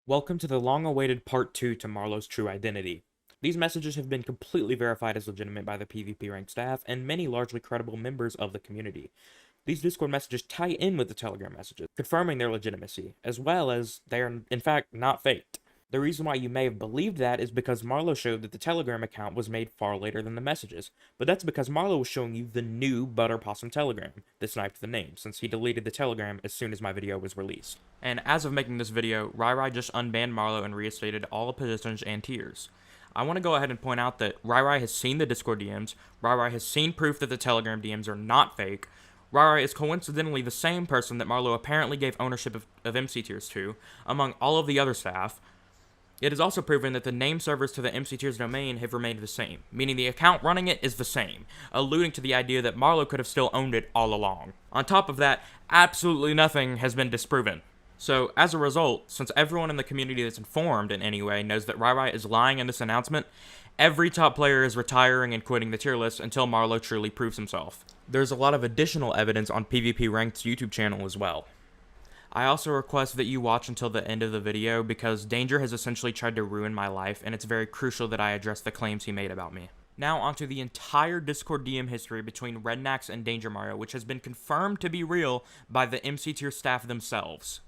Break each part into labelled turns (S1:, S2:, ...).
S1: Welcome to the long-awaited part 2 to Marlow's true identity. These messages have been completely verified as legitimate by the PvP rank staff and many largely credible members of the community. These Discord messages tie in with the Telegram messages, confirming their legitimacy, as well as they are in fact not faked. The reason why you may have believed that is because Marlow showed that the Telegram account was made far later than the messages, but that's because Marlow was showing you the new Butter Possum Telegram that sniped the name, since he deleted the Telegram as soon as my video was released. And as of making this video, Rai just unbanned Marlow and reinstated all positions and tiers. I want to go ahead and point out that Rai has seen the Discord DMs, Rai has seen proof that the Telegram DMs are not fake, Rai is coincidentally the same person that Marlow apparently gave ownership of MC tiers to, among all of the other staff. It is also proven that the name servers to the MC Tiers domain have remained the same, meaning the account running it is the same, alluding to the idea that Marlow could have still owned it all along. On top of that, absolutely nothing has been disproven. So, as a result, since everyone in the community that's informed in any way knows that Rai is lying in this announcement, every top player is retiring and quitting the tier list until Marlow truly proves himself. There's a lot of additional evidence on PvP Ranked's YouTube channel as well. I also request that you watch until the end of the video because Danger has essentially tried to ruin my life, and it's very crucial that I address the claims he made about me. Now onto the entire Discord DM history between Rednax and Danger Mario, which has been confirmed to be real by the MC tier staff themselves.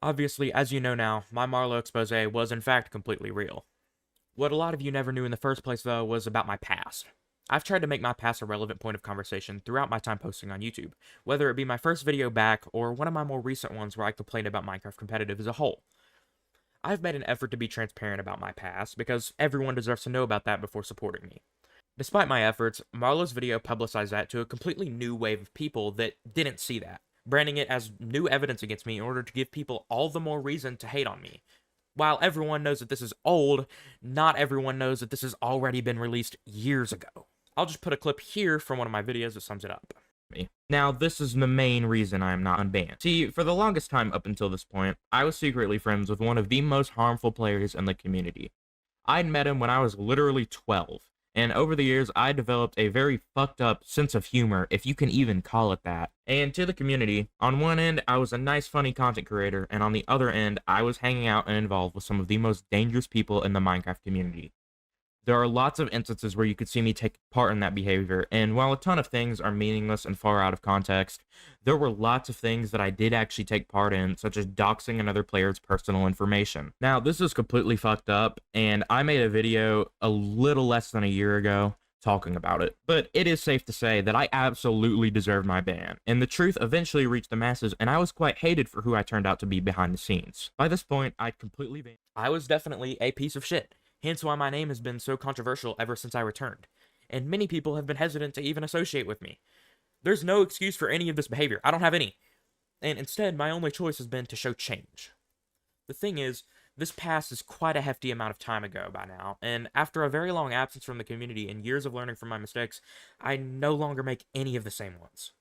S1: Obviously, as you know now, my Marlow expose was in fact completely real. What a lot of you never knew in the first place, though, was about my past. I've tried to make my past a relevant point of conversation throughout my time posting on YouTube, whether it be my first video back or one of my more recent ones where I complain about Minecraft competitive as a whole. I've made an effort to be transparent about my past because everyone deserves to know about that before supporting me. Despite my efforts, Marlow's video publicized that to a completely new wave of people that didn't see that, branding it as new evidence against me in order to give people all the more reason to hate on me. While everyone knows that this is old, not everyone knows that this has already been released years ago. I'll just put a clip here from one of my videos that sums it up. Now, this is the main reason I am not unbanned. See, for the longest time up until this point, I was secretly friends with one of the most harmful players in the community. I'd met him when I was literally 12, and over the years, I developed a very fucked up sense of humor, if you can even call it that. And to the community, on one end, I was a nice, funny content creator, and on the other end, I was hanging out and involved with some of the most dangerous people in the Minecraft community. There are lots of instances where you could see me take part in that behavior, and while a ton of things are meaningless and far out of context, there were lots of things that I did actually take part in, such as doxing another player's personal information. Now, this is completely fucked up, and I made a video a little less than a year ago talking about it, but it is safe to say that I absolutely deserved my ban, and the truth eventually reached the masses, and I was quite hated for who I turned out to be behind the scenes. By this point, I'd completely been. I was definitely a piece of shit. Hence why my name has been so controversial ever since I returned, and many people have been hesitant to even associate with me. There's no excuse for any of this behavior. I don't have any. And instead, my only choice has been to show change. The thing is, this past is quite a hefty amount of time ago by now, and after a very long absence from the community and years of learning from my mistakes, I no longer make any of the same ones.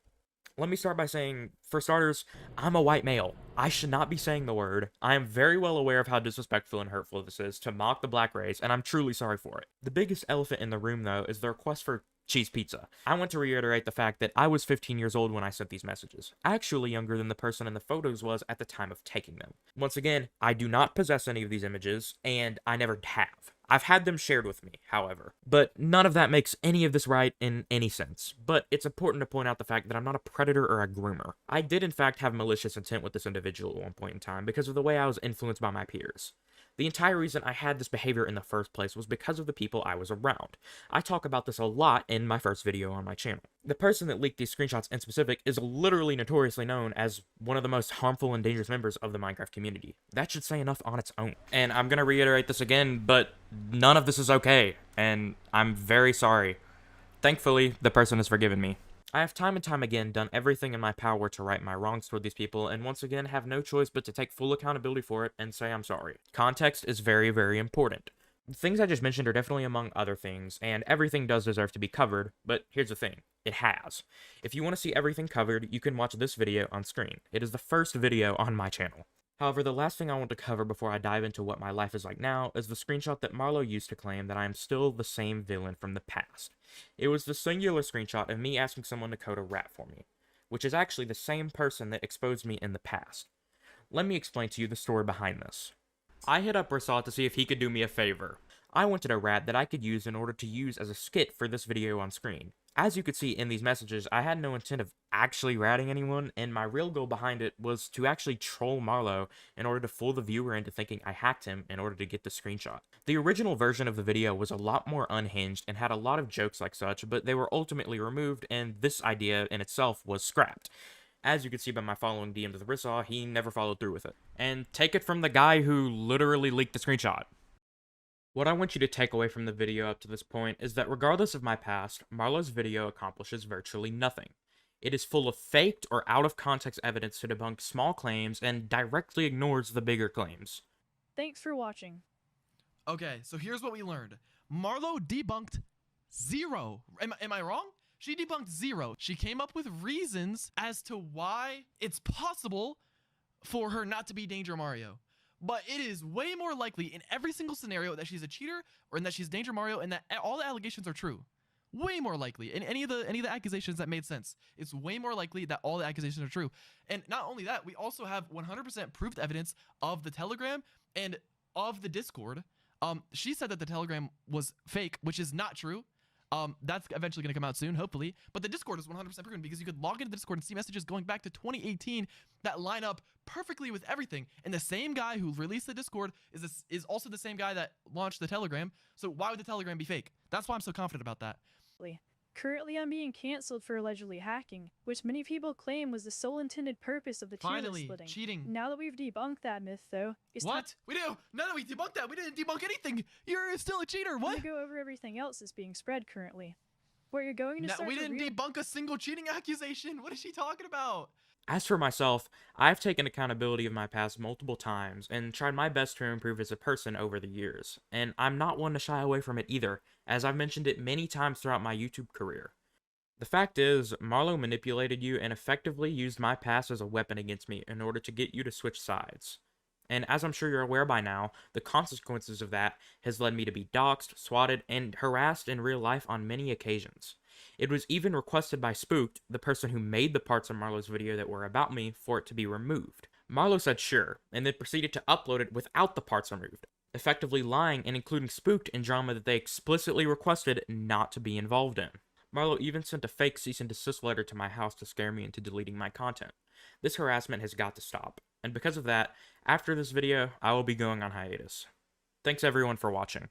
S1: Let me start by saying, for starters, I'm a white male. I should not be saying the word. I am very well aware of how disrespectful and hurtful this is to mock the black race, and I'm truly sorry for it. The biggest elephant in the room, though, is the request for cheese pizza. I want to reiterate the fact that I was 15 years old when I sent these messages, actually younger than the person in the photos was at the time of taking them. Once again, I do not possess any of these images, and I never have. I've had them shared with me, however, but none of that makes any of this right in any sense. But it's important to point out the fact that I'm not a predator or a groomer. I did in fact have malicious intent with this individual at one point in time because of the way I was influenced by my peers. The entire reason I had this behavior in the first place was because of the people I was around. I talk about this a lot in my first video on my channel. The person that leaked these screenshots in specific is literally notoriously known as one of the most harmful and dangerous members of the Minecraft community. That should say enough on its own. And I'm gonna reiterate this again, but none of this is okay, and I'm very sorry. Thankfully, the person has forgiven me. I have time and time again done everything in my power to right my wrongs toward these people, and once again have no choice but to take full accountability for it and say I'm sorry. Context is very, very important. The things I just mentioned are definitely among other things, and everything does deserve to be covered, but here's the thing. It has. If you want to see everything covered, you can watch this video on screen. It is the first video on my channel. However, the last thing I want to cover before I dive into what my life is like now is the screenshot that Marlow used to claim that I am still the same villain from the past. It was the singular screenshot of me asking someone to code a rat for me, which is actually the same person that exposed me in the past. Let me explain to you the story behind this. I hit up Rasal to see if he could do me a favor. I wanted a rat that I could use in order to use as a skit for this video on screen. As you could see in these messages, I had no intent of actually ratting anyone, and my real goal behind it was to actually troll Marlow in order to fool the viewer into thinking I hacked him in order to get the screenshot. The original version of the video was a lot more unhinged and had a lot of jokes like such, but they were ultimately removed, and this idea in itself was scrapped. As you can see by my following DM to the Rissaw, he never followed through with it. And take it from the guy who literally leaked the screenshot. What I want you to take away from the video up to this point is that regardless of my past, Marlow's video accomplishes virtually nothing. It is full of faked or out of context evidence to debunk small claims and directly ignores the bigger claims.
S2: Thanks for watching.
S3: Okay, so here's what we learned. Marlow debunked zero. Am I wrong? She debunked zero. She came up with reasons as to why it's possible for her not to be Danger Mario. But it is way more likely in every single scenario that she's a cheater or that she's Danger Mario and that all the allegations are true. Way more likely in any of the accusations that made sense. It's way more likely that all the accusations are true. And not only that, we also have 100% proved evidence of the Telegram and of the Discord. She said that the Telegram was fake, which is not true. That's eventually going to come out soon, hopefully. But the Discord is 100% proven because you could log into the Discord and see messages going back to 2018 that line up perfectly with everything. And the same guy who released the Discord is also the same guy that launched the Telegram. So why would the Telegram be fake? That's why I'm so confident about that.
S2: Currently, I'm being cancelled for allegedly hacking, which many people claim was the sole intended purpose of the tier list
S3: Finally,
S2: splitting.
S3: cheating.
S2: Now that we've debunked that myth, though, it's
S3: What? We do? No, we debunked that. We didn't debunk anything. You're still a cheater.
S2: time
S3: What?
S2: to go over everything else that's being spread currently. Where you're going to
S3: No,
S2: start
S3: we
S2: to
S3: didn't
S2: real-
S3: debunk a single cheating accusation. What is she talking about?
S1: As for myself, I've taken accountability of my past multiple times and tried my best to improve as a person over the years, and I'm not one to shy away from it either, as I've mentioned it many times throughout my YouTube career. The fact is, Marlow manipulated you and effectively used my past as a weapon against me in order to get you to switch sides. And as I'm sure you're aware by now, the consequences of that has led me to be doxxed, swatted, and harassed in real life on many occasions. It was even requested by Spooked, the person who made the parts of Marlow's video that were about me, for it to be removed. Marlow said sure, and then proceeded to upload it without the parts removed, effectively lying and including Spooked in drama that they explicitly requested not to be involved in. Marlow even sent a fake cease and desist letter to my house to scare me into deleting my content. This harassment has got to stop, and because of that, after this video, I will be going on hiatus. Thanks everyone for watching.